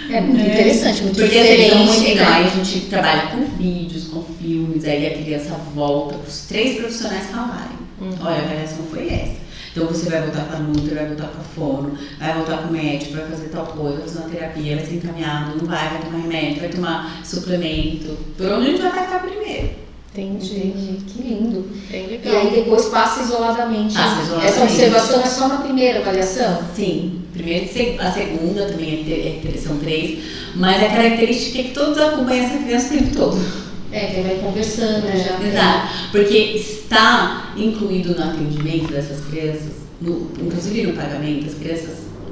É muito interessante, muito porque diferente. Porque muito legal, a gente trabalha com vídeos, com filmes, aí a criança volta para os 3 profissionais falarem. Olha, a avaliação foi essa. Então você vai voltar com a Nutri, vai voltar com a fono, vai voltar com o médico, vai fazer tal coisa, vai fazer uma terapia, vai ser encaminhado, não vai tomar remédio, vai tomar suplemento. Por onde a gente vai atacar primeiro? Entendi, que lindo. Bem legal. E aí depois passa isoladamente. Essa observação é só na primeira avaliação? Sim, a segunda também são 3, mas a característica é que todos acompanham essa criança o tempo todo. Que vai conversando já. Exato, porque está incluído no atendimento dessas crianças, inclusive no pagamento,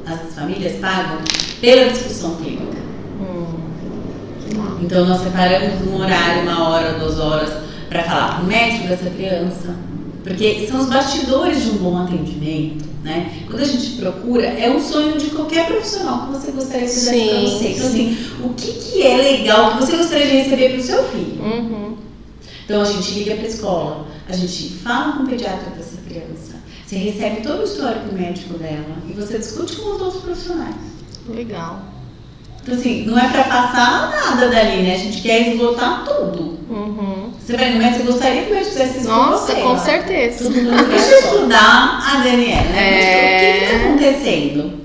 as famílias pagam pela discussão clínica. Então nós separamos um horário, 1 hora, 2 horas, para falar com o médico dessa criança, porque são os bastidores de um bom atendimento, né? Quando a gente procura, é um sonho de qualquer profissional que você gostaria de fazer para você. Então assim, o que é legal que você gostaria de receber para o seu filho? Então a gente liga para a escola, a gente fala com o pediatra dessa criança, você recebe todo o histórico médico dela e você discute com os outros profissionais. Legal. Então assim, não é para passar nada dali, né? A gente quer esgotar tudo. Você vai no médico, você gostaria que o médico fizesse isso com você? Com certeza. Todo mundo deixa eu estudar a Daniela, né? O que está acontecendo?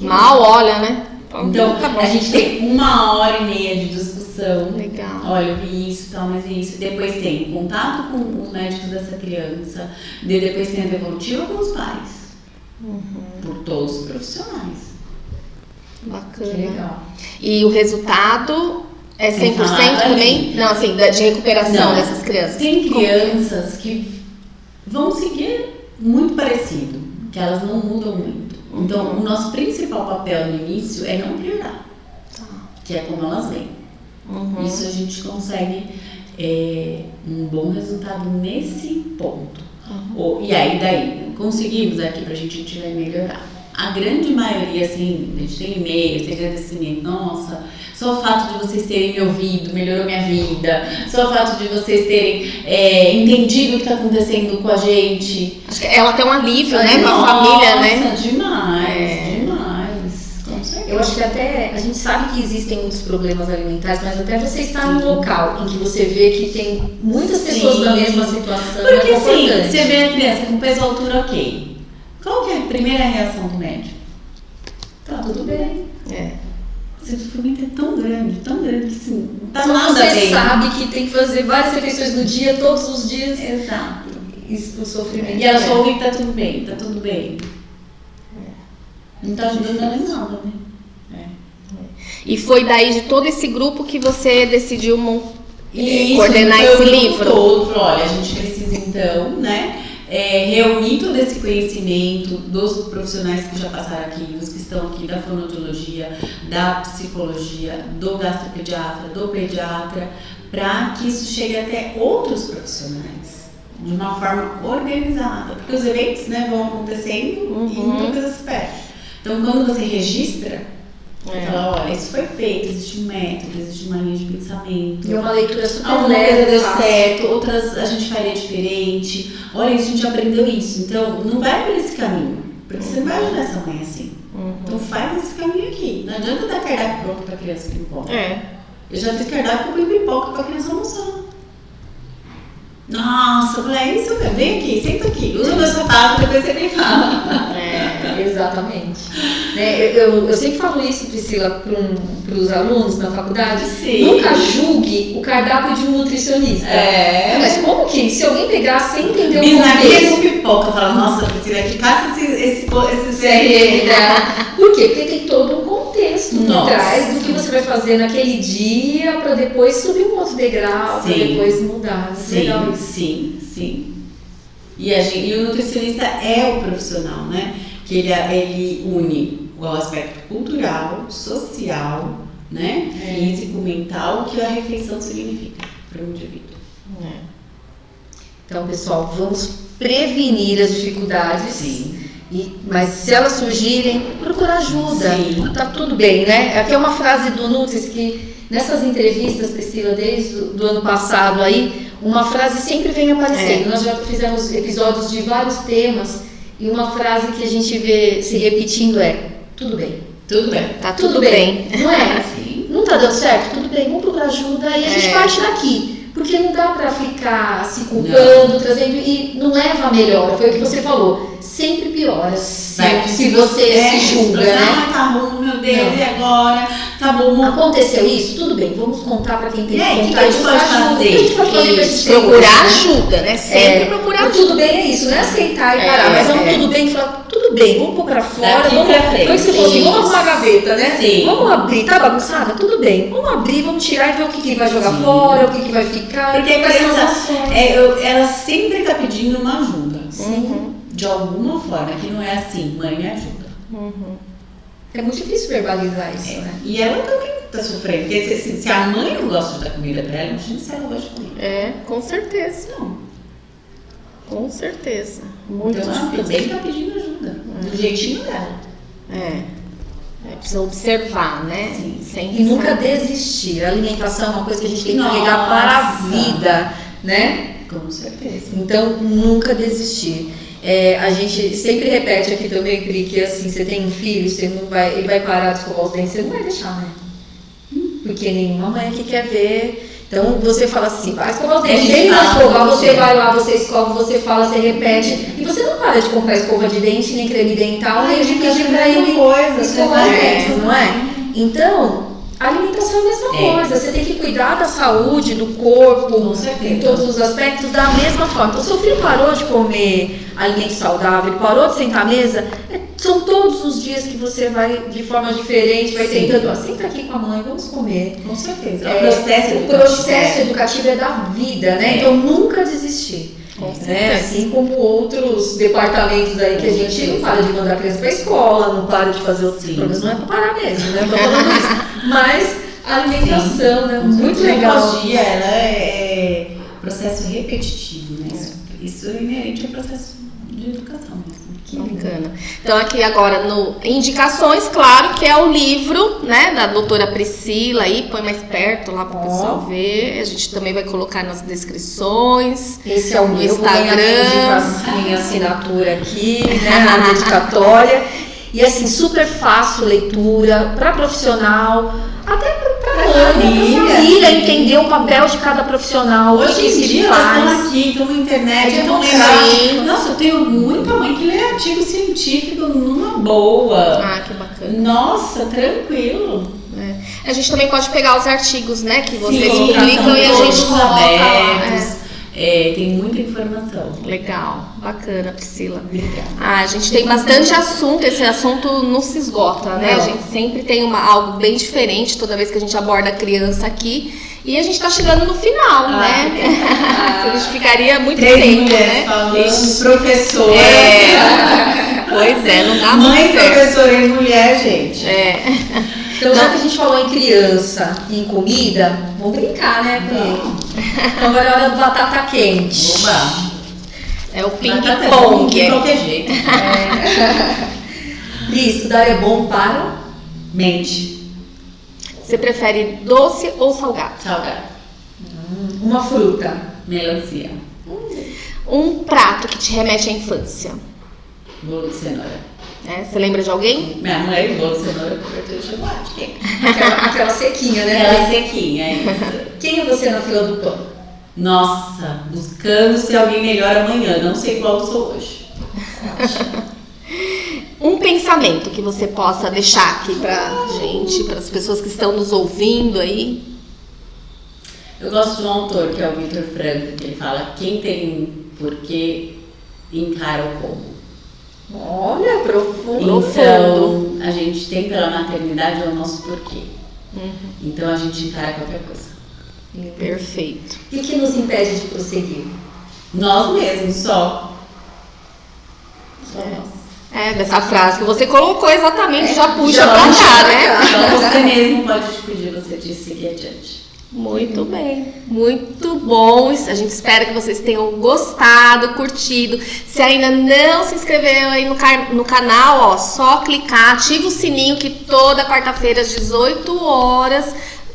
Mal olha, né? Então, a gente tem 1h30 de discussão. Legal. Olha, eu vi isso, tal, mas é isso. Depois tem contato com os médicos dessa criança. Depois tem a devolutiva com os pais. Por todos os profissionais. Bacana. Que legal. E o resultado é 100% também? Não, assim, de recuperação dessas crianças. Tem crianças que vão seguir muito parecido, que elas não mudam muito. Então, o nosso principal papel no início é não piorar, que é como elas vêm. Isso a gente consegue um bom resultado nesse ponto. E aí, daí, conseguimos aqui pra gente vai melhorar. A grande maioria, assim, a gente tem e-mails, tem agradecimento, nossa, só o fato de vocês terem me ouvido melhorou minha vida, só o fato de vocês terem entendido o que está acontecendo com a gente. Acho que ela tem um alívio, né, com a família, né? Nossa, demais, com certeza. Eu acho que até, a gente sabe que existem muitos problemas alimentares, mas até você estar num local em que você vê que tem muitas pessoas na mesma situação, porque é assim, importante. você vê a criança com peso e altura ok. Qual que é a primeira reação do médico? Tá tudo bem. Esse sofrimento é tão grande que assim, não tá nada você bem. sabe que tem que fazer várias refeições no dia, todos os dias. Exato. Isso, o sofrimento. E ela só ouve que tá tudo bem. Não tá ajudando ela em nada, né? E foi daí de todo esse grupo que você decidiu Isso, coordenar esse livro? Todo, olha, a gente precisa então, né? Reunir todo esse conhecimento dos profissionais que já passaram aqui, os que estão aqui da fonoaudiologia, da psicologia, do gastropediatra, do pediatra, para que isso chegue até outros profissionais de uma forma organizada, porque os eventos, né, vão acontecendo e muita coisa se perde. Então, quando você registra, você fala, olha, isso foi feito, existe um método, existe uma linha de pensamento. E uma leitura super Alguma leve, coisa deu fácil. certo, outras a gente faria diferente. Olha, isso a gente aprendeu isso. Então, não vai por esse caminho, porque você não vai ajudar essa mãe assim. Então, faz esse caminho aqui. Não adianta dar cardápio pronto pra criança que não come. Eu já fiz cardápio com pipoca pra criança almoçar. Nossa, eu falei, é isso mesmo, vem aqui, senta aqui, usa meu sapato, depois você me fala. Exatamente. Eu sempre falo isso, Priscila, para os alunos na faculdade. Sim. Nunca julgue o cardápio de um nutricionista. Mas como que, se alguém pegar sem entender o Bisnaguinha com contexto... pipoca, fala, nossa, Priscila, que caça esse Por quê? Porque tem todo um contexto por Nossa. trás do que você vai fazer naquele dia para depois subir um outro degrau, para Sim. depois mudar. Legal isso. Sim. E o nutricionista é o profissional, né? Que ele une o aspecto cultural, social, né? Físico, mental, que a refeição significa para o indivíduo. Então, pessoal, vamos prevenir as dificuldades. Sim. Mas se elas surgirem, procura ajuda. Sim. Tá tudo bem, né? Aqui é uma frase do Nutris que nessas entrevistas, Priscila, desde o ano passado aí, uma frase sempre vem aparecendo. Nós já fizemos episódios de vários temas e uma frase que a gente vê se repetindo é: tudo bem. Tudo bem. Tá tudo bem. Não é? Sim. Não tá dando certo? Tudo bem, vamos procurar ajuda e a gente parte daqui. Porque não dá pra ficar se culpando, trazendo, e não leva a melhor. Foi o que você falou. Sempre piora se você se julga, né? Ah, tá bom, meu Deus, e agora? Tá bom. Aconteceu isso? Tudo bem, vamos contar pra quem tem que contar. O que a gente pode fazer? O que a gente pode fazer pra gente Procurar ajuda, né? Sempre procurar ajuda. Tudo bem é isso, não é aceitar e parar, mas não tudo bem e falar, tudo bem, vamos pôr pra fora, Daqui vamos pra frente. Foi que você falou assim, vamos arrumar a gaveta, né? Sim. Vamos abrir, tá bagunçada? Tudo bem, vamos abrir, vamos tirar e ver o que vai jogar fora, o que vai ficar. Porque a quais são as criança, ações. ela sempre tá pedindo uma ajuda. Sim. De alguma forma, que não é assim, mãe me ajuda. É muito difícil verbalizar isso, né? E ela também tá sofrendo. Porque se a mãe não gosta de dar comida pra ela, imagina se ela gosta de comida. Com certeza. Não. Com certeza. Muito Então ela difícil. também tá pedindo ajuda. Do jeitinho dela. Precisa observar, né? Sim. Sempre E nunca saber. desistir. A alimentação é uma coisa que a gente tem que Nossa. carregar para a vida, né? Com certeza. Então, nunca desistir. A gente sempre repete aqui também, Pri, que assim, você tem um filho, você não vai, ele vai parar de escovar os dentes, você não vai deixar, né? Porque nenhuma mãe que quer ver. Então, você fala assim, vai escovar os dentes, ele vai escovar, você vai lá, você escova, você fala, você repete. E você não para de comprar escova de dente, nem creme dental, nem de pedir pra ele escovar os dentes, não é? Então, a alimentação é a mesma coisa. Você tem que cuidar da saúde, do corpo, Com certeza. em todos os aspectos, da mesma forma. Então, seu filho parou de comer alimento saudável, ele parou de sentar à mesa, são todos os dias que você vai, de forma diferente, vai tentando, senta aqui com a mãe, vamos comer. Com certeza. O processo educativo é da vida, né? Então, nunca desistir. Com Né? certeza. Assim como outros departamentos aí que a gente não para de mandar a criança para a escola, não para de fazer outros programas, não é para parar mesmo, né? Tô falando isso. Mas a alimentação, né? Muito legal. Pedagogia, ela é processo repetitivo, né? Isso é inerente ao processo de educação mesmo. Que bacana. Então aqui agora no indicações, claro que é o livro, né, da doutora Priscila aí, põe mais perto lá para o pessoal ver. A gente também vai colocar nas descrições. Esse é o No meu, Instagram. minha assinatura aqui, né? Na dedicatória. E assim, super fácil leitura, para profissional, até para família, entender o papel de cada profissional. Hoje que em se dia faz. elas estão aqui, estão na internet, É estão democrático. lendo. Nossa, eu tenho muita mãe que lê artigo científico numa boa. Ah, que bacana. Nossa, tranquilo. A gente também pode pegar os artigos, né, que vocês Sim, publicam são e a gente todos coloca lá. abertos. Tem muita informação. Legal, bacana, Priscila. Obrigada. A gente tem bastante assunto, esse assunto não se esgota, né? Não. A gente sempre tem algo bem diferente toda vez que a gente aborda a criança aqui. E a gente tá chegando no final, né? A gente ficaria muito Três tempo, mulheres né? falando, professora. Pois é, não dá Mãe, muito certo. professora e mulher, gente. Então, já que a gente falou em criança e em comida, vamos brincar, né, Pri? Então, agora é hora do batata quente. Oba. É o Batata é bom de ping-pong. qualquer jeito. Pri, estudar é bom para Mente. Você prefere doce ou salgado? Salgado. uma fruta. Melancia. Um prato que te remete à infância. Bolo de cenoura. Você lembra de alguém? Minha mãe, bolo de cenoura, cobertura de chocolate. Aquela sequinha, né? Ela é sequinha, isso. Quem é você na fila do pão? Nossa, buscando ser alguém melhor amanhã. Não sei qual eu sou hoje. Um pensamento que você possa deixar aqui pra gente, para as pessoas que estão nos ouvindo aí. Eu gosto de um autor que é o Victor Frankl, que ele fala: quem tem porquê encara o como. Olha, profundo. Então, a gente tem pela maternidade o nosso porquê. Então, a gente encara qualquer coisa. Perfeito. E o que nos impede de prosseguir? Nós mesmos só. Dessa frase que você colocou exatamente, já puxa pra cá, né? Então você mesmo pode pedir você de seguir adiante. Muito bem, muito bom. A gente espera que vocês tenham gostado, curtido. Se ainda não se inscreveu aí no canal, ó, só clicar, ativa o sininho que toda quarta-feira às 18 horas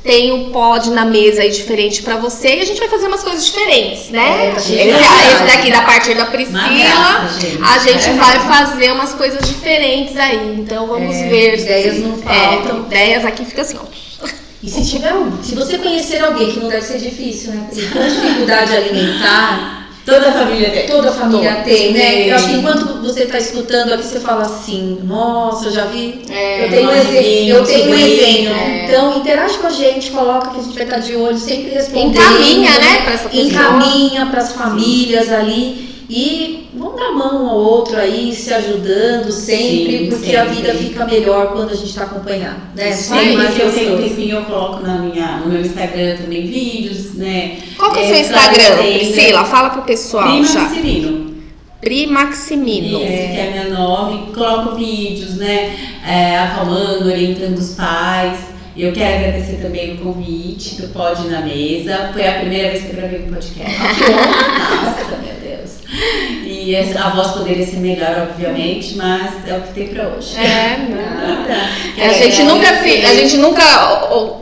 tem um pod na mesa aí diferente pra você. E a gente vai fazer umas coisas diferentes, né? Esse daqui da parte da Priscila, a gente vai fazer umas coisas diferentes aí. Então vamos ver. Ideias não faltam. Ideias aqui fica assim, ó. E se você conhecer alguém, que não deve ser difícil, né? Porque com dificuldade alimentar, toda a família tem. Toda a família tem, né? Eu acho que enquanto você está escutando aqui, você fala assim, nossa, eu já vi. Eu tenho um exemplo. Então, interage com a gente, coloca que a gente vai estar de olho, sempre respondendo. Encaminha, né, para essa pessoa. Encaminha para as famílias ali. E vamos dar mão ao outro aí, se ajudando sempre, porque a vida fica melhor quando a gente está acompanhado, né? Sim, mas eu tenho um tempinho, eu coloco no meu Instagram também vídeos, né? Qual que é o seu Instagram, Priscila? Fala pro pessoal. Primaximino. Primaximino. Esse que é meu nome. Coloco vídeos, né? Acalmando, orientando os pais. Eu quero agradecer também o convite do Pod na Mesa. Foi a primeira vez que eu gravei um podcast. Nossa, meu Deus. E a voz poderia ser melhor, obviamente, mas é o que tem pra hoje. A gente nunca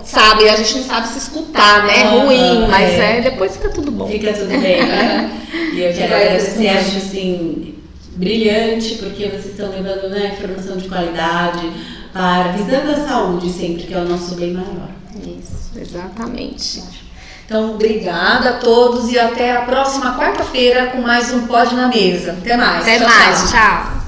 sabe, a gente não sabe se escutar, né? Ruim, mas depois fica tudo bom. Fica tudo bem, né? E eu quero agradecer, acho assim, brilhante, porque vocês estão levando, né, informação de qualidade, visando a saúde sempre, que é o nosso bem maior. Isso, exatamente. Então, obrigada a todos e até a próxima quarta-feira com mais um Pod na Mesa. Até mais. Até mais, tchau.